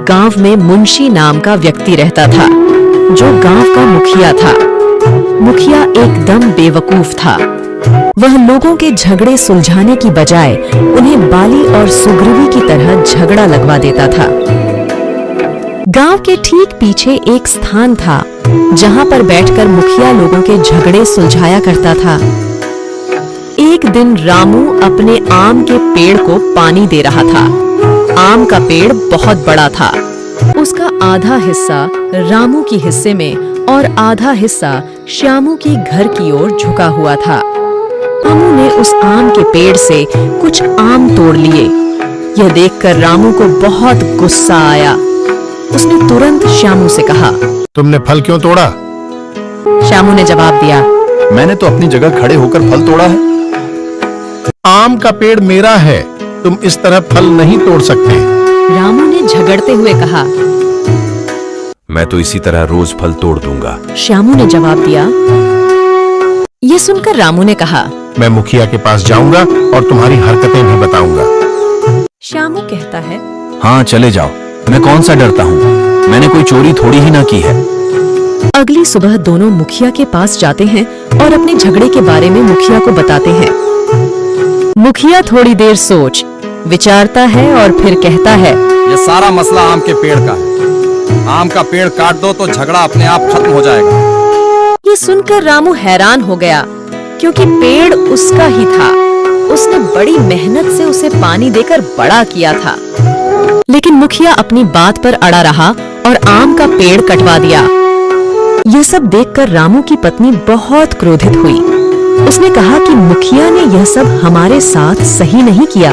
गांव में मुंशी नाम का व्यक्ति रहता था, जो गांव का मुखिया था। मुखिया एकदम बेवकूफ था। वह लोगों के झगड़े सुलझाने की बजाय उन्हें बाली और सुग्रीवी की तरह झगड़ा लगवा देता था। गांव के ठीक पीछे एक स्थान था, जहां पर बैठकर मुखिया लोगों के झगड़े सुलझाया करता था। एक दिन रामू अपने आम के पेड़ को पानी दे रहा था। आम का पेड़ बहुत बड़ा था। उसका आधा हिस्सा रामू के हिस्से में और आधा हिस्सा श्यामू की घर की ओर झुका हुआ था। रामू ने उस आम के पेड़ से कुछ आम तोड़ लिए। यह देखकर रामू को बहुत गुस्सा आया। उसने तुरंत श्यामू से कहा, तुमने फल क्यों तोड़ा? श्यामू ने जवाब दिया, मैंने तो अपनी जगह खड़े होकर फल तोड़ा है। आम का पेड़ मेरा है, तुम इस तरह फल नहीं तोड़ सकते। रामू ने झगड़ते हुए कहा। मैं तो इसी तरह रोज फल तोड़ दूंगा। श्यामू ने जवाब दिया। यह सुनकर रामू ने कहा, मैं मुखिया के पास जाऊंगा और तुम्हारी हरकतें भी बताऊंगा। श्यामू कहता है, हाँ चले जाओ, मैं कौन सा डरता हूँ, मैंने कोई चोरी थोड़ी ही ना की है। अगली सुबह दोनों मुखिया के पास जाते हैं और अपने झगड़े के बारे में मुखिया को बताते हैं। मुखिया थोड़ी देर सोच विचारता है और फिर कहता है, ये सारा मसला आम के पेड़ का है। आम का पेड़ काट दो तो झगड़ा अपने आप खत्म हो जाएगा। ये सुनकर रामू हैरान हो गया, क्योंकि पेड़ उसका ही था। उसने बड़ी मेहनत से उसे पानी देकर बड़ा किया था। लेकिन मुखिया अपनी बात पर अड़ा रहा और आम का पेड़ कटवा दिया। यह सब देखकर रामू की पत्नी बहुत क्रोधित हुई। उसने कहा कि मुखिया ने यह सब हमारे साथ सही नहीं किया,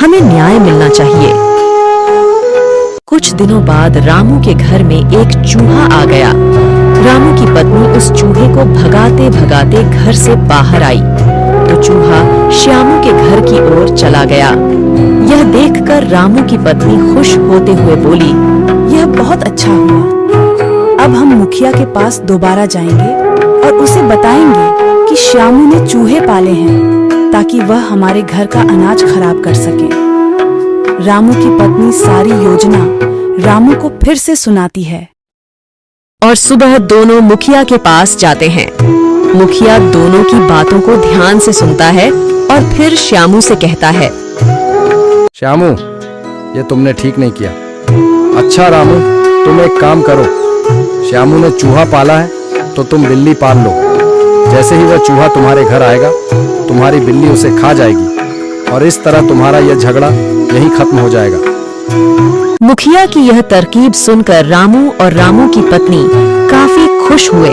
हमें न्याय मिलना चाहिए। कुछ दिनों बाद रामू के घर में एक चूहा आ गया। रामू की पत्नी उस चूहे को भगाते भगाते घर से बाहर आई तो चूहा श्यामू के घर की ओर चला गया। यह देखकर रामू की पत्नी खुश होते हुए बोली, यह बहुत अच्छा हुआ। अब हम मुखिया के पास दोबारा जाएंगे और उसे बताएंगे कि श्यामू ने चूहे पाले हैं ताकि वह हमारे घर का अनाज खराब कर सके। रामू की पत्नी सारी योजना रामू को फिर से सुनाती है और सुबह दोनों मुखिया के पास जाते हैं। मुखिया दोनों की बातों को ध्यान से सुनता है और फिर श्यामू से कहता है, श्यामू, ये तुमने ठीक नहीं किया। अच्छा रामू, तुम एक काम करो, श्यामू ने चूहा पाला है तो तुम बिल्ली पाल लो। जैसे ही वह चूहा तुम्हारे घर आएगा, तुम्हारी बिल्ली उसे खा जाएगी और इस तरह तुम्हारा यह झगड़ा यहीं खत्म हो जाएगा। मुखिया की यह तरकीब सुनकर रामू और रामू की पत्नी काफी खुश हुए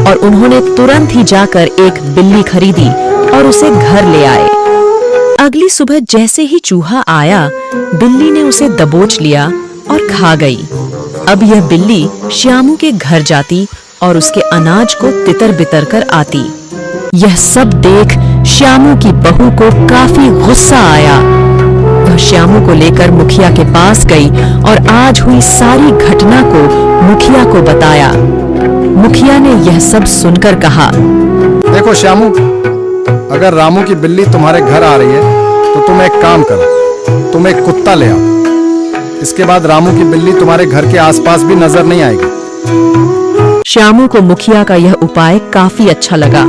और उन्होंने तुरंत ही जाकर एक बिल्ली खरीदी और उसे घर ले आए। अगली सुबह जैसे ही चूहा आया, बिल्ली ने उसे दबोच लिया और खा गई। अब यह बिल्ली श्यामू के घर जाती और उसके अनाज को तितर बितर कर आती। यह सब देख श्यामू की बहू को काफी गुस्सा आया। वह श्यामू को लेकर मुखिया के पास गई और आज हुई सारी घटना को मुखिया को बताया। मुखिया ने यह सब सुनकर कहा, देखो श्यामू, अगर रामू की बिल्ली तुम्हारे घर आ रही है तो तुम एक काम करो, तुम एक कुत्ता ले आओ। इसके बाद रामू की बिल्ली तुम्हारे घर के आसपास भी नजर नहीं आएगी। श्यामू को मुखिया का यह उपाय काफी अच्छा लगा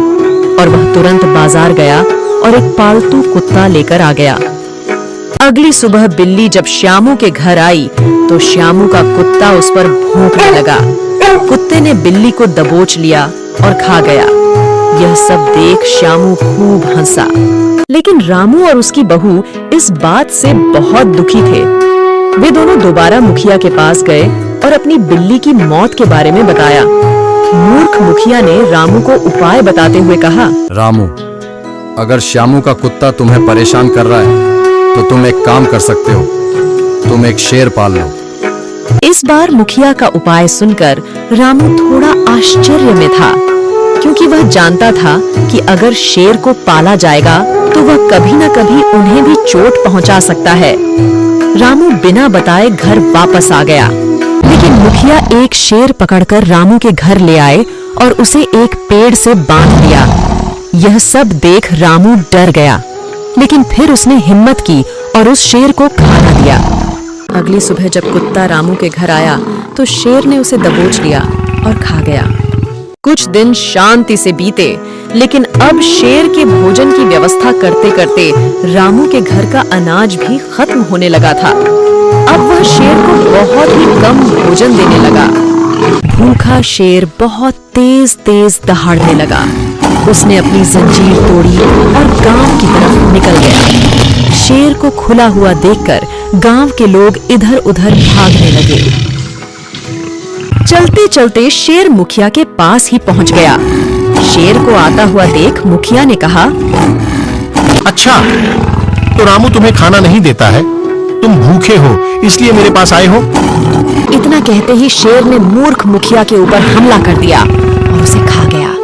और वह तुरंत बाजार गया और एक पालतू कुत्ता लेकर आ गया। अगली सुबह बिल्ली जब श्यामू के घर आई तो श्यामू का कुत्ता उस पर भौंकने लगा। कुत्ते ने बिल्ली को दबोच लिया और खा गया। यह सब देख श्यामू खूब हंसा, लेकिन रामू और उसकी बहू इस बात से बहुत दुखी थे। वे दोनों दोबारा मुखिया के पास गए और अपनी बिल्ली की मौत के बारे में बताया। मूर्ख मुखिया ने रामू को उपाय बताते हुए कहा, रामू, अगर श्यामू का कुत्ता तुम्हें परेशान कर रहा है तो तुम एक काम कर सकते हो, तुम एक शेर पाल लो। इस बार मुखिया का उपाय सुनकर रामू थोड़ा आश्चर्य में था, क्योंकि वह जानता था कि अगर शेर को पाला जाएगा तो वह कभी न कभी उन्हें भी चोट पहुंचा सकता है। रामू बिना बताए घर वापस आ गया, लेकिन मुखिया एक शेर पकड़कर रामू के घर ले आए और उसे एक पेड़ से बांध दिया। यह सब देख रामू डर गया, लेकिन फिर उसने हिम्मत की और उस शेर को खा न दिया। अगली सुबह जब कुत्ता रामू के घर आया तो शेर ने उसे दबोच लिया और खा गया। कुछ दिन शांति से बीते, लेकिन अब शेर के भोजन की व्यवस्था करते करते रामू के घर का अनाज भी खत्म होने लगा था। अब वह शेर को बहुत ही कम भोजन देने लगा। भूखा शेर बहुत तेज तेज दहाड़ने लगा। उसने अपनी जंजीर तोड़ी और गांव की तरफ निकल गया। शेर को खुला हुआ देखकर गांव के लोग इधर उधर भागने लगे। चलते चलते शेर मुखिया के पास ही पहुंच गया। शेर को आता हुआ देख मुखिया ने कहा, अच्छा, तो रामू तुम्हें खाना नहीं देता है? तुम भूखे हो इसलिए मेरे पास आए हो? इतना कहते ही शेर ने मूर्ख मुखिया के ऊपर हमला कर दिया और उसे खा गया।